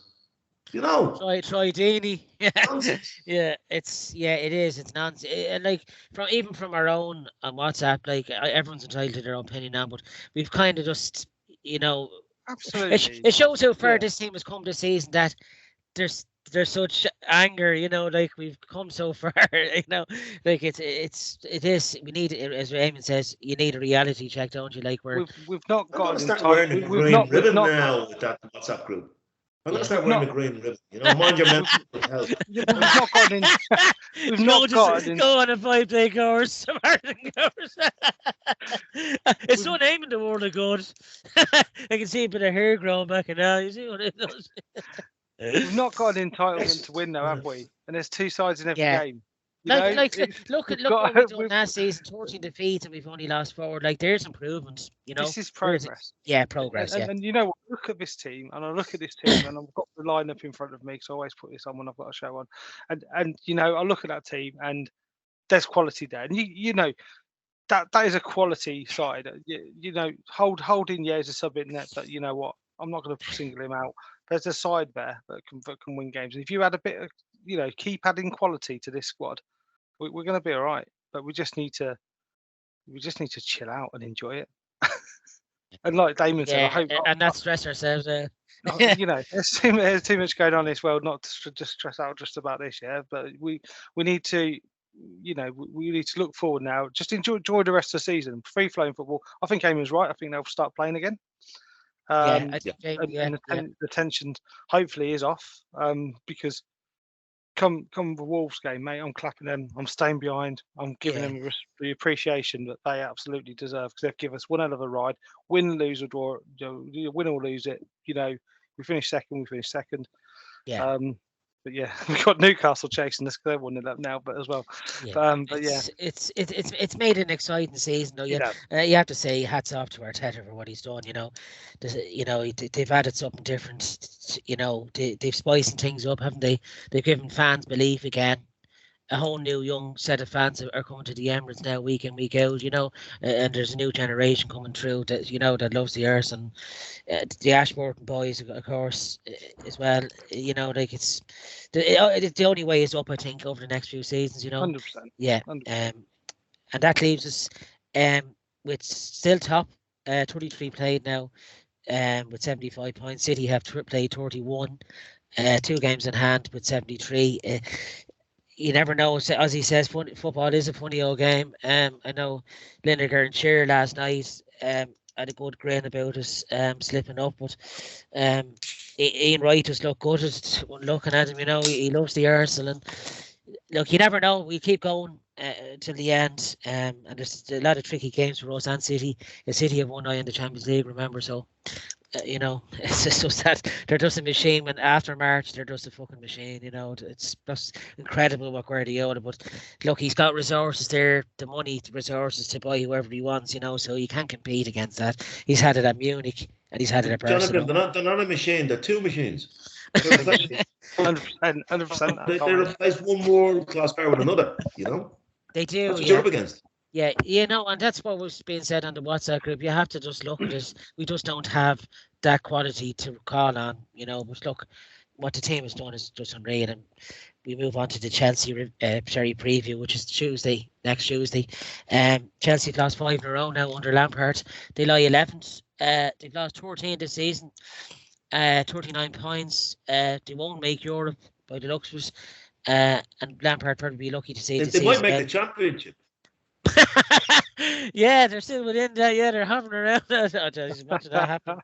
You know. Troy Deeney. Yeah. It is. It's nonsense. And like from our own on WhatsApp, like everyone's entitled to their own opinion now, but we've kind of just, you know, absolutely. It shows how far this team has come this season, that there's such anger, you know, like we've come so far, you know, like it is. We need, as Eamonn says, you need a reality check, don't you? Like we've not got start wearing a green ribbon now with that WhatsApp group. I'm going to start wearing a green ribbon. You know, mind your mental health. We've not got in. We've not got in. Go on a 5-day course, marathon course. It's so naming the world of good. I can see a bit of hair growing back and now. You see what it does. We've not got an entitlement to win now, have we? And there's 2 sides in every game. Look what we've done last season, 14 defeats, and we've only lost 4. Like, there's improvement, you know. This is progress. Progress, and you know what? Look at this team, and I look at this team, and I've got the lineup in front of me, because I always put this on when I've got a show on. And you know, I look at that team, and there's quality there. And you know, that is a quality side. You know, holding as a sub in net, but you know what? I'm not going to single him out. There's a side there that can win games. And if you add a bit of, you know, keep adding quality to this squad, we're going to be all right. But we just need to chill out and enjoy it. And like Damon said, I hope and not stress ourselves. You know, there's too much going on in this world not to just stress out just about this. Yeah, but we need to. You know, we need to look forward now. Just enjoy the rest of the season. Free flowing football. I think Eamonn's right. I think they'll start playing again. The tension hopefully is off. Because come the Wolves game, mate, I'm clapping them. I'm staying behind. I'm giving them the appreciation that they absolutely deserve, because they've given us one hell of a ride. Win, lose or draw, you win or lose it. You know, we finished second. Yeah. But yeah, we've got Newcastle chasing us, because they're 1-0 up now, but as well. It's made an exciting season, though. You have to say hats off to Arteta for what he's done. You know, they've added something different. You know, they've spiced things up, haven't they? They've given fans belief again. A whole new young set of fans are coming to the Emirates now, week in, week out, you know, and there's a new generation coming through that, you know, that loves the Arse, and the Ashburton boys, of course, as well. You know, like it's the only way is up, I think, over the next few seasons, you know. 100%. Yeah. 100%. And that leaves us with still top, 33 played now, with 75 points. City have played 31, 2 games in hand with 73. You never know. As he says, football is a funny old game. I know Lineker and Shearer last night had a good grin about us slipping up, but Ian Wright just looked good looking at him. You know, he loves the Arsenal, and look, you never know. We keep going till the end, and there's a lot of tricky games for us and City. City have one eye in the Champions League, remember, so. You know, it's just that they're just a machine. When after March, they're just a fucking machine. You know, it's just incredible what Guardiola. But look, he's got resources there, the money, the resources to buy whoever he wants. You know, so you can't compete against that. He's had it at Munich, and he's had it at Barcelona. They're not a machine. They're 2 machines. 100%. They replace one world-class player with another. You know, they do. That's what you're up against. Yeah, you know, and that's what was being said on the WhatsApp group. You have to just look at it. We just don't have that quality to call on, you know. But look, what the team has done is just unreal. And we move on to the Chelsea preview, which is next Tuesday. Chelsea have lost 5 in a row now under Lampard. They lie 11th. They've lost 14 this season, 39 points. They won't make Europe by the looks of it. And Lampard probably be lucky to see they might make the championship. Yeah, they're still within that. Yeah, they're hovering around. Imagine that happen.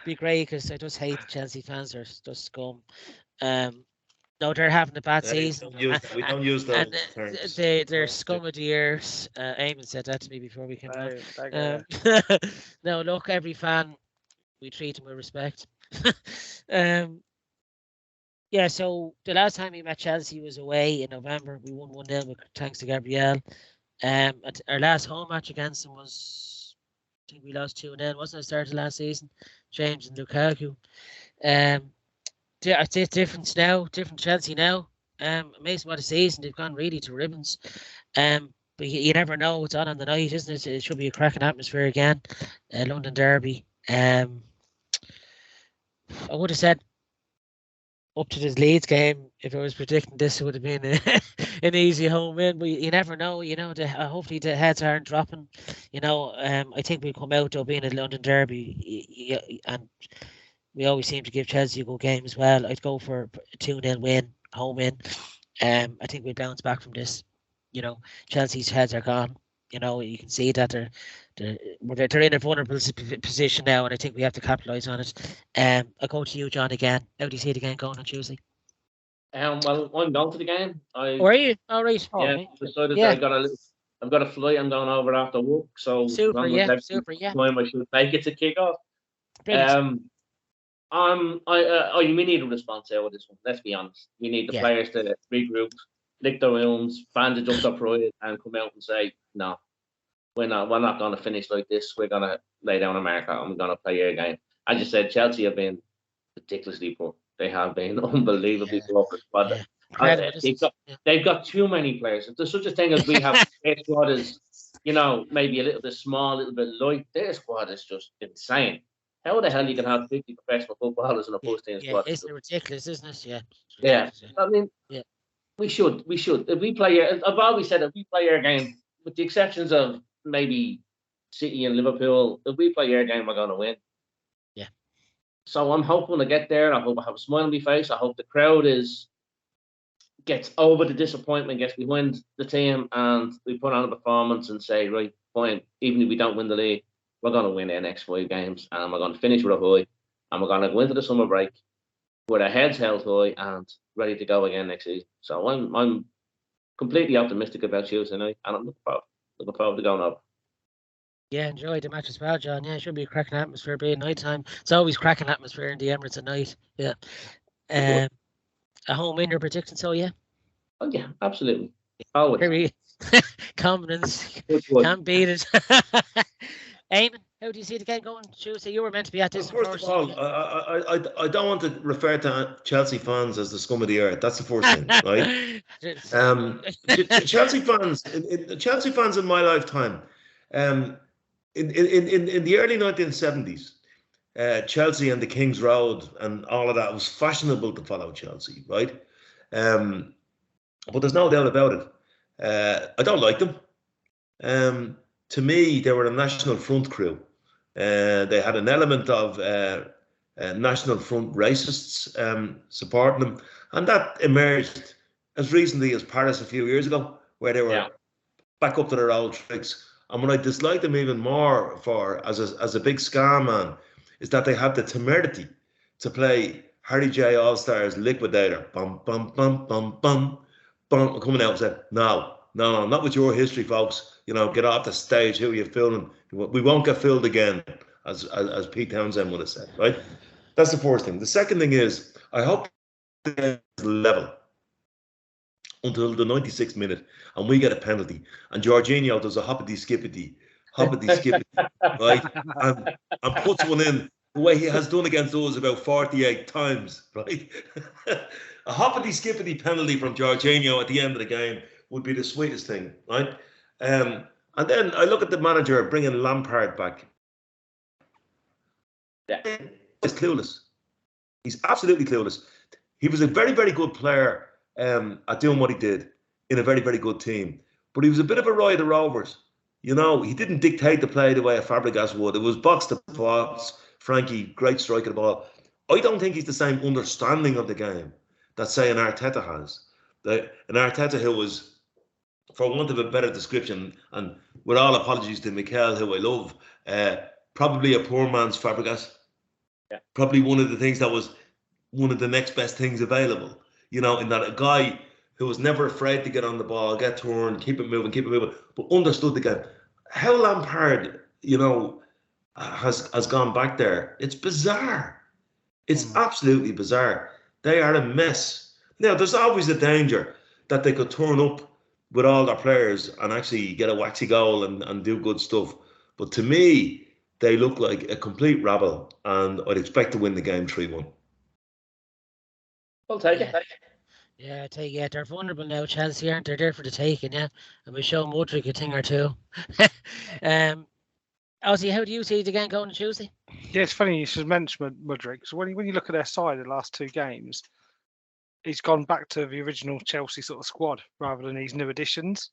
Be great, because I just hate Chelsea fans. They're just scum. No, they're having a bad season. We don't use those terms. They're scum of the earth. Eamon said that to me before we came on. No, look, every fan, we treat them with respect. Yeah, so the last time we met Chelsea was away in November. We won 1-0 with thanks to Gabriel. Our last home match against them was, I think we lost 2-0, wasn't it, start of last season? James and Lukaku. It's different now, different Chelsea now. Amazing what a season. They've gone really to ribbons. But you never know what's on the night, isn't it? It should be a cracking atmosphere again. London Derby. I would have said up to this Leeds game, if I was predicting this, it would have been an easy home win. But you never know. Hopefully the heads aren't dropping. I think we'll come out though being a London Derby, and we always seem to give Chelsea a good game as well. I'd go for a 2-0 win, home win. I think we'll bounce back from this. Chelsea's heads are gone. You can see that they're in a vulnerable position now, and I think we have to capitalise on it. I'll go to you, John, again. How do you see the game going on Tuesday? Well, I'm going to the game. Are you? All right. Yeah, decided that I've got a flight. I'm going over after work, so super. Yeah. Time I should make it to kick off. Brilliant. We need a response out of this one. Let's be honest. We need the players to regroup, lick their wounds, bandage up their pride, and come out and say, no, we're not going to finish like this. We're going to lay down a marker and we're going to play your game. As you said, Chelsea have been ridiculously poor. They have been unbelievably poor. But they've got too many players. If there's such a thing as we have, their squad is, maybe a little bit small, a little bit light. Their squad is just insane. How the hell you can have 50 professional footballers in a first-team squad? It's ridiculous, isn't it? Yeah. Yeah. I mean, we should. If we play, I've always said, if we play our game, with the exceptions of maybe City and Liverpool, if we play our game, we're going to win. Yeah. So I'm hoping to get there. I hope I have a smile on my face. I hope the crowd gets over the disappointment, gets behind the team, and we put on a performance and say, right, fine, even if we don't win the league, we're going to win our next 5 games, and we're going to finish with a high, and we're going to go into the summer break with our heads held high and ready to go again next season. So I'm completely optimistic about Tuesday night, and I'm looking forward to going over. Yeah, enjoy the match as well, John. Yeah, it should be a cracking atmosphere being night time. It's always cracking atmosphere in the Emirates at night. Yeah. A home win, you're predicting, so yeah? Oh, yeah, absolutely. Always. Confidence. Can't beat it. Eamon, how do you see the game going Tuesday? You were meant to be at this. First of all, I don't want to refer to Chelsea fans as the scum of the earth. That's the first thing, right? Chelsea fans in my lifetime, in the early 1970s, Chelsea and the King's Road and all of that was fashionable to follow Chelsea, right? But there's no doubt about it. I don't like them. To me, they were a National Front crew. They had an element of National Front racists supporting them. And that emerged as recently as Paris a few years ago, where they were back up to their old tricks. And what I dislike them even more for, as a big ska man, is that they had the temerity to play Harry J. All-Stars Liquidator. Bum, bum, bum, bum, bum, bum. Coming out and said, no, not with your history, folks. Get off the stage. Who are you filming? We won't get filled again, as Pete Townsend would have said, right? That's the first thing. The second thing is, I hope the level until the 96th minute, and we get a penalty, and Jorginho does a hoppity-skippity, right? And puts one in the way he has done against us about 48 times, right? A hoppity-skippity penalty from Jorginho at the end of the game would be the sweetest thing, right? And then I look at the manager bringing Lampard back. Yeah. He's clueless. He's absolutely clueless. He was a very, very good player at doing what he did in a very, very good team. But he was a bit of a Roy of the Rovers. He didn't dictate the play the way a Fabregas would. It was box to box. Frankie, great striker of the ball. I don't think he's the same understanding of the game that, say, an Arteta has. An Arteta who was, for want of a better description, and with all apologies to Mikel, who I love, probably a poor man's Fabregas. Yeah. Probably one of the things that was one of the next best things available. you know, in that a guy who was never afraid to get on the ball, get turned, keep it moving, but understood the game. How Lampard, you know, has gone back there. It's bizarre. It's absolutely bizarre. They are a mess. Now, there's always a danger that they could turn up with all their players and actually get a waxy goal and do good stuff. But to me, they look like a complete rabble, and I'd expect to win the game 3-1. I'll take it. Yeah, they're vulnerable now, Chelsea, aren't they? They're there for the taking, yeah. And we show Mudryk a thing or two. Ozzy, how do you see the game going on Tuesday? Yeah, it's funny you should mention Mudryk. So when you look at their side the last 2 games, he's gone back to the original Chelsea sort of squad rather than these new additions.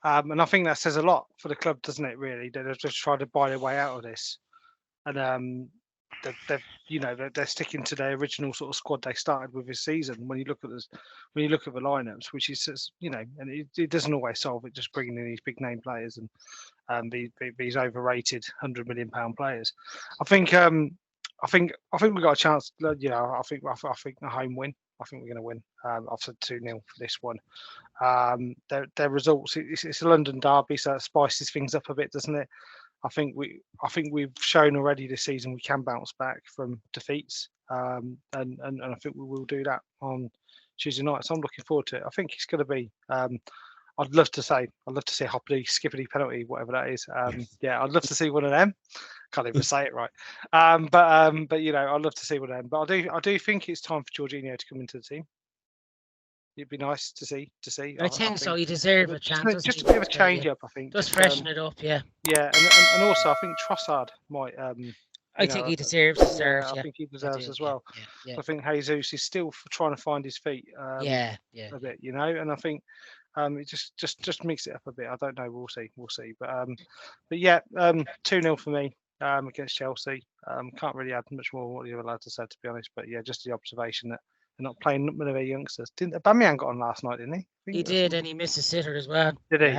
And I think that says a lot for the club, doesn't it, really? They've just tried to buy their way out of this. And they're sticking to their original sort of squad they started with this season. When you look at the lineups, which is, you know, and it doesn't always solve it, just bringing in these big name players and these overrated £100 million players. I think we've got a chance. You know, I think a home win. I think we're going to win. I've said 2-0 for this one. Their results. It's a London derby, so it spices things up a bit, doesn't it? I think we've shown already this season we can bounce back from defeats, and I think we will do that on Tuesday night. So I'm looking forward to it. I think it's going to be. I'd love to see a hoppity skippity penalty, whatever that is. Yeah, I'd love to see one of them. Can't even say it right. But you know, I'd love to see one of them. But I do think it's time for Jorginho to come into the team. It'd be nice to see. I think so. You deserve a chance. Just a bit of a change up, I think. Just freshen it up, yeah. Yeah, and also I think Trossard might. I think he deserves. I think he deserves as well. Yeah. I think Jesus is still trying to find his feet. A bit, you know, and I think it just mix it up a bit. I don't know. We'll see. But yeah, 2-0 for me against Chelsea. Can't really add much more what the other lads have said, to be honest. But yeah, just the observation that they're not playing one of their youngsters. Aubameyang got on last night, didn't he? He did, and he missed a sitter as well. Did he?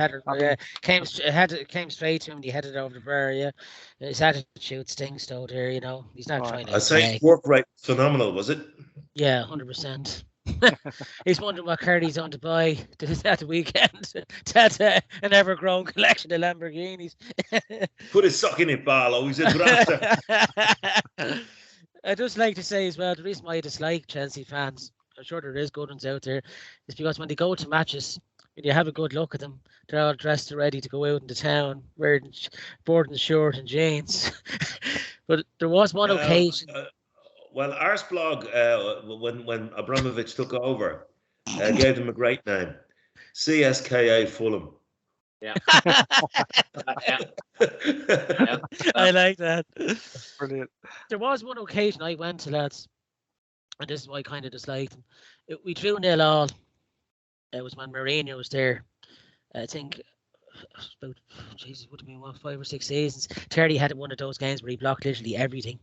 Came straight to him. He headed over the bar. Yeah, his attitude stinks though. There, you know, he's not trying to. I say work rate phenomenal, was it? Yeah, 100%. He's wondering what car he's on to buy at the weekend. That's an ever-growing collection of Lamborghinis. Put his sock in it, Balon. He's a grafter. I'd just like to say as well, the reason why I dislike Chelsea fans, I'm sure there is good ones out there, is because when they go to matches, when you have a good look at them, they're all dressed and ready to go out into town, wearing boarding shirt and jeans. But there was one occasion. Well, Arsblog, when Abramovich took over, gave them a great name, CSKA Fulham. Yeah. I like that. Brilliant. There was one occasion I went to, lads, and this is why I kind of disliked them. We 2-0 all. It was when Mourinho was there. I think about, Jesus, it would have been 5 or 6 seasons. Terry had one of those games where he blocked literally everything.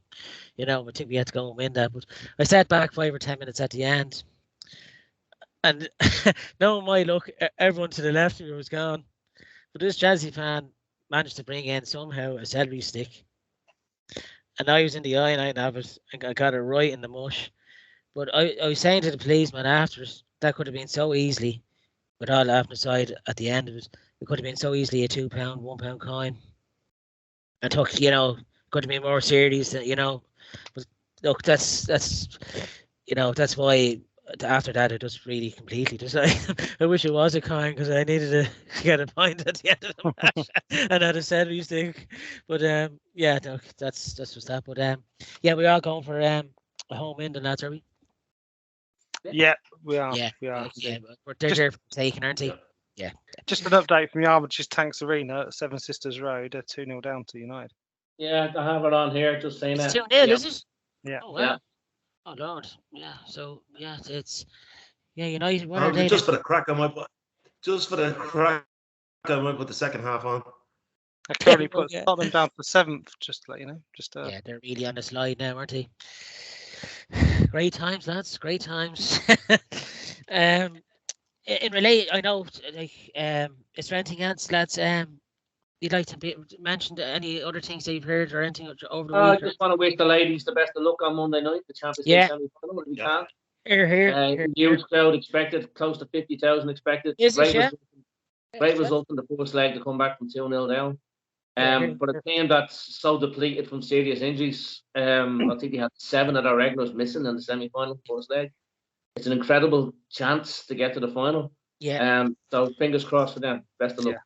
You know, I think we had to go and win that. But I sat back 5 or 10 minutes at the end. And knowing my luck, everyone to the left of me was gone. But this Chelsea fan managed to bring in somehow a celery stick. And I was in the eye and of it and I got it right in the mush. But I was saying to the policeman after that could have been so easily, with all laughing aside at the end of it, it could have been so easily a £2, £1 coin. And took, you know, could have been more serious than, you know. But look, that's you know, that's why after that it just really completely just like I wish it was a coin because I needed to get a point at the end of the match and I'd have said we think. But yeah, no, that's what's that. But yeah, we are going for a home win, and that's are we? Yeah, we are. Yeah, we are. Yeah, but they're there for taking, aren't they? Yeah. Just an update from Yarmouth's Tanks Arena at Seven Sisters Road. They're 2-0 down to United. Yeah, I have it on here. Just saying it's that. 2-0, is it? Yeah. Oh, wow. Yeah. Oh Lord, yeah. So yeah, it's United. What are they? Just for the crack, I might put the second half on. I currently put them down for 7th, just to let you know. Yeah, they're really on the slide now, aren't they? Great times, lads. Great times. In relate, I know, like, is there anything else, lads? You'd like to mention any other things that you've heard or anything over the week? I just want to wish the ladies the best of luck on Monday night, the Champions League semi-final, if we can. Here. Huge crowd expected, close to 50,000 expected. Great result in the first leg to come back from 2-0 down. But a team that's so depleted from serious injuries, I think they had 7 of their regulars missing in the semi-final first leg. It's an incredible chance to get to the final. Yeah. So fingers crossed for them. Best of luck.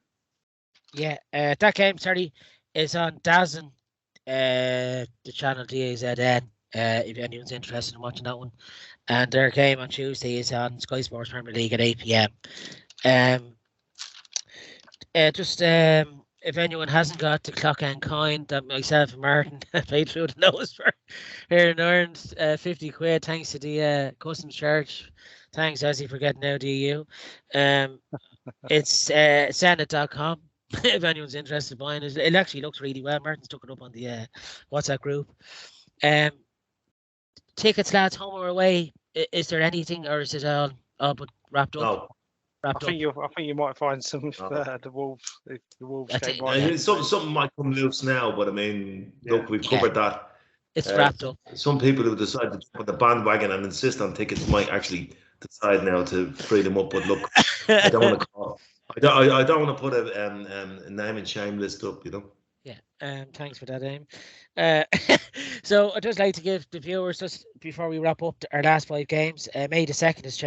Yeah. That game, sorry, is on DAZN, the channel DAZN. If anyone's interested in watching that one, and their game on Tuesday is on Sky Sports Premier League at 8 p.m. If anyone hasn't got the clock and coin that myself and Martin paid through the nose for here and earned £50, thanks to the customs charge. Thanks, OZZY, for getting out EU. It's ZENITH.com. If anyone's interested in buying it, it actually looks really well. Martin's took it up on the WhatsApp group. Tickets, lads, home or away? Is there anything, or is it all but wrapped up? No. I think you might find some the Wolves. If the Wolves game right. Something might come loose now, but I mean, look, we've covered that. It's wrapped up. Some people who decide to put the bandwagon and insist on tickets might actually decide now to free them up. But look, I don't want to call. I don't want to put a name and shame list up, you know. Yeah. Thanks for that, Eamonn. So I'd just like to give the viewers, just before we wrap up, our last 5 games. May the 2nd is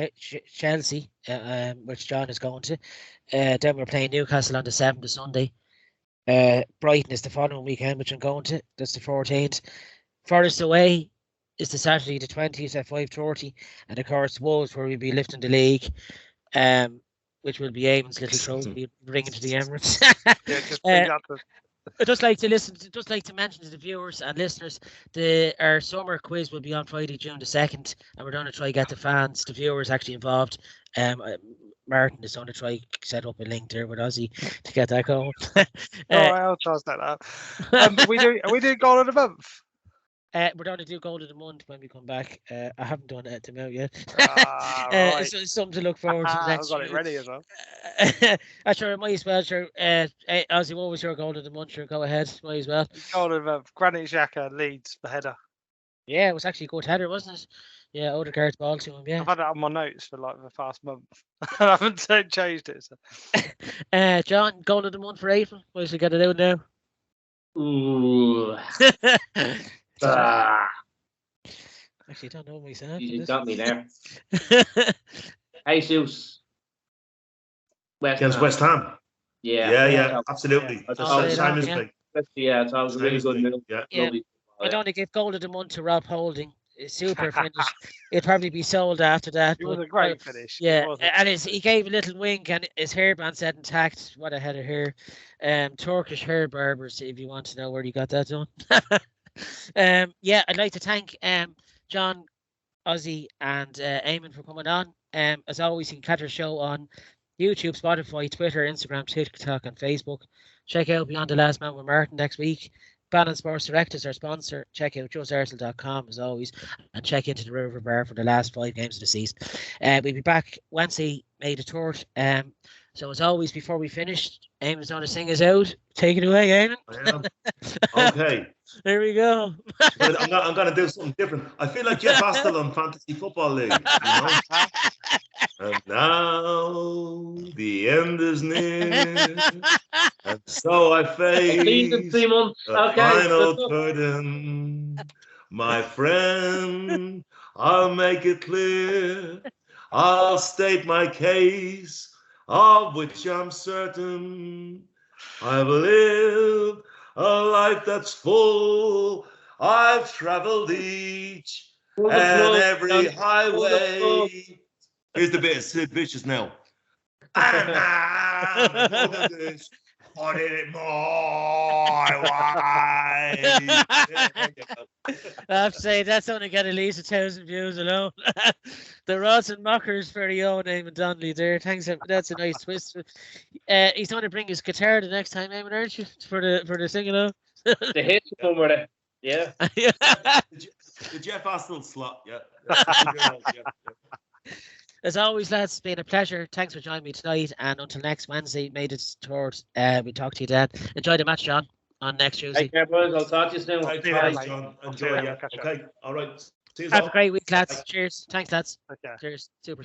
Chelsea, which John is going to. Then we're playing Newcastle on the 7th, Sunday. Brighton is the following weekend, which I'm going to. That's the 14th. Forest away is the Saturday, the 20th at 5:30, and of course Wolves, where we'll be lifting the league, which will be Eamonn's little trophy bringing to the Emirates. Just bring that to... I'd just like to mention to the viewers and listeners, our summer quiz will be on Friday, June the 2nd, and we're going to try get the viewers actually involved. Martin is going to try set up a link there with OZZY to get that going. I'll trust that. Are we doing goal of the month? We're going to do goal of the month when we come back. I haven't done it out yet. Right. So it's something to look forward to. I've got it ready as well. Sure, might as well. Sure, OZZY, what was your goal of the month? Sure, go ahead. Might as well. Goal of the month. Granit Xhaka leads the header. Yeah, it was actually a good header, wasn't it? Yeah, Odegaard's ball to him. Yeah, I've had it on my notes for like the past month. I haven't changed it. So. John, goal of the month for April. Might as well get it out now. Ooh. Actually, don't know myself. You got me there. Jesus. Against West Ham. Yeah, absolutely. Simon's pick. Yeah, it's always a really good move. Yeah. I don't give goal of the month to Rob Holding. Super finish. It'd probably be sold after that. It was a great finish. Yeah, and he gave a little wink, and his hairband said intact. What a head of hair. Turkish hair barbers, if you want to know where he got that done. I'd like to thank John, OZZY, and Eamonn for coming on. As always, you can catch our show on YouTube, Spotify, Twitter, Instagram, TikTok, and Facebook. Check out Beyond the Last Man with Martin next week. Balon Sports Direct is our sponsor. Check out joesarsel.com as always, and check into the River Bar for the last 5 games of the season. We'll be back Wednesday, May the 3rd. So as always, before we finish, Eamonn's going to sing us out. Take it away, Eamonn. I am. Okay. There we go. I'm going to do something different. I feel like Jeff Astle on Fantasy Football League. You know? And now the end is near, and so I face the final curtain. My friend, I'll make it clear. I'll state my case, of which I'm certain. I've lived a life that's full. I've traveled each and every highway. Here's the bit of Sid Vicious now. And now, put it my way. I have to say, that's only got at least 1,000 views alone. The Rods and Mockers very own Eamonn Donnelly there. Thanks, that's a nice twist. He's going to bring his guitar the next time, Eamonn, aren't you? For the singing out. The hits over there. Yeah. The Jeff Astle slot, yeah. As always, lads, it's been a pleasure. Thanks for joining me tonight. And until next Wednesday, May the 3rd, we'll talk to you then. Enjoy the match, John, on next Tuesday. Take care, boys. I'll talk to you soon. Thanks, John. Enjoy, yeah. Okay, all right. See you Have all. a great week, lads. Cheers. Thanks, lads. Okay. Cheers. Super.